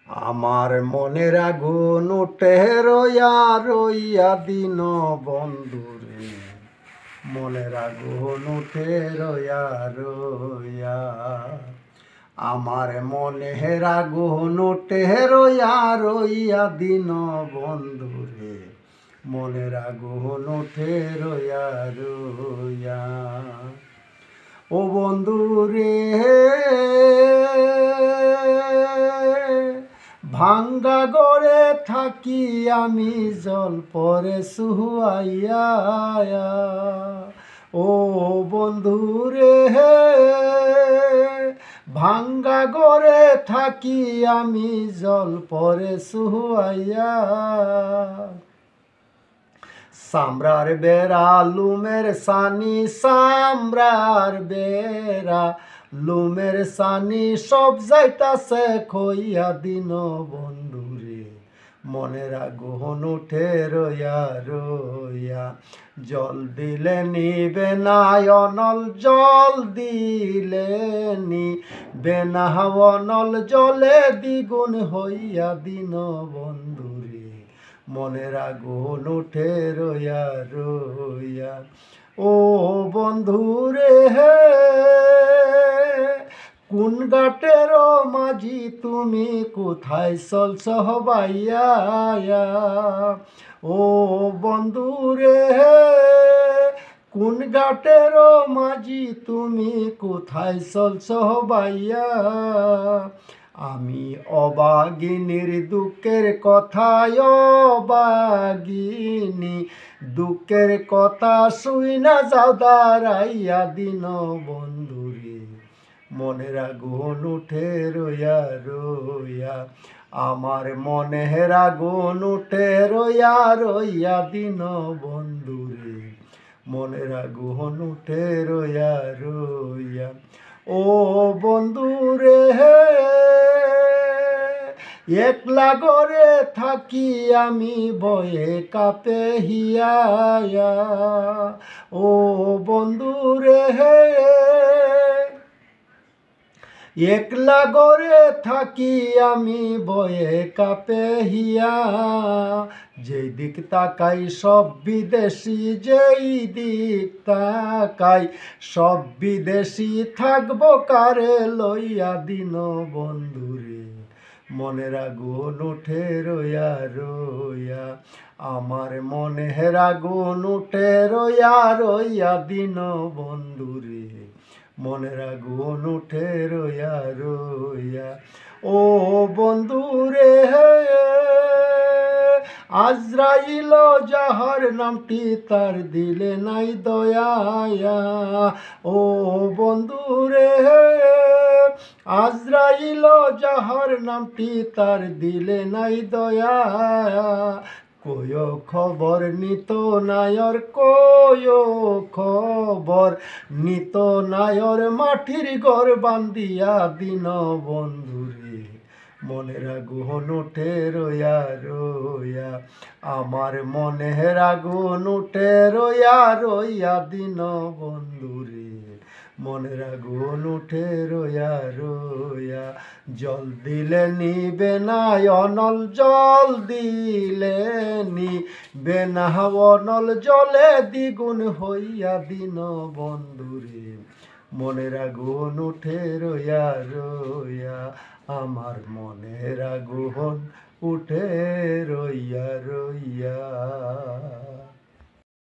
আমার মনের আগুন উঠে রইয়া রইয়া দিন বন্ধুরে, মনের আগুন উঠে রইয়া রইয়া। আমার মনের আগুন উঠে রইয়া রইয়া দিন বন্ধুরে, মনের আগুন উঠে রইয়া রইয়া। ও বন্ধুরে, ভাঙ্গা গড়ে থাকি আমি জল পরে সুহাইয়া। ও বন্ধুরে, ভাঙ্গা গড়ে থাকি আমি জল পরে সুহাইয়া। সামরার বেড়া লুমের সানি, সামরার বেড়া লুমের সানি, সব যাইতাছে খইয়া দিন বন্ধুরে, মনের আগুন উঠে রইয়া রইয়া। জল দিলে নিবে না অনল, জল দিলে নিবে না অনল, জলে দ্বিগুণ হইয়া দিন বন্ধুরে, মনের আগুন উঠে রইয়া রইয়া। ও বন্ধুরে, কোন ঘাটের মাঝি তুমি কোথায় চলছ বাইয়া। ও বন্ধুরে, কোন ঘাটের মাঝি তুমি কোথায় চলছ বাইয়া। আমি অবাগিনীর দুঃখের কথায়, অবাগিনী দুঃখের কথা শুই না যাও দাঁড়াইয়া দিন বন্ধুরে, মনের আগুন উঠে রইয়া রইয়া। আমার মনের আগুন উঠে রইয়া রইয়া দিন বন্ধুরে, মনের আগুন উঠে রইয়া রইয়া। ও বন্ধুরে, একলা গড়ে থাকি আমি ভয়ে কাঁপে হিয়া। ও বন্ধুরে, একলা গড়ে থাকি আমি ভয়ে কাঁপে হিয়া। যেই দিক তাকাই সব বিদেশি, যেই দিক তাকাই সব বিদেশি, থাকবো কারে লইয়া দিন বন্ধুরে, মনের আগুন উঠে রইয়া রইয়া। আমার মনের আগুন উঠে রইয়া রইয়া দিন বন্ধুরে, মনের আগুন উঠে রইয়া রইয়া। ও বন্ধুরে, আজরাইল যাহার নামটি তার দিলে নাই দয়া। ও বন্ধুরে, আজরাইল যাহার নামটি তার দিলে নাই দয়া। কয় খবর নিত নায়র, কয় খবর নিত নায়র, মাটির ঘর বান্দিয়া দিন বন্ধুরে, মনের আগুন উঠে রইয়া রইয়া। আমার মনের আগুন উঠে রইয়া রইয়া দিন বন্ধুরে, মনের আগুন উঠে রইয়া রইয়া। জল দিলে নিবে না অনল, জল দিলে নিবে না অনল, জলে দ্বিগুণ হইয়া দিন বন্ধুরে, মনের আগুন উঠে রইয়া রইয়া। আমার মনের আগুন উঠে রইয়া।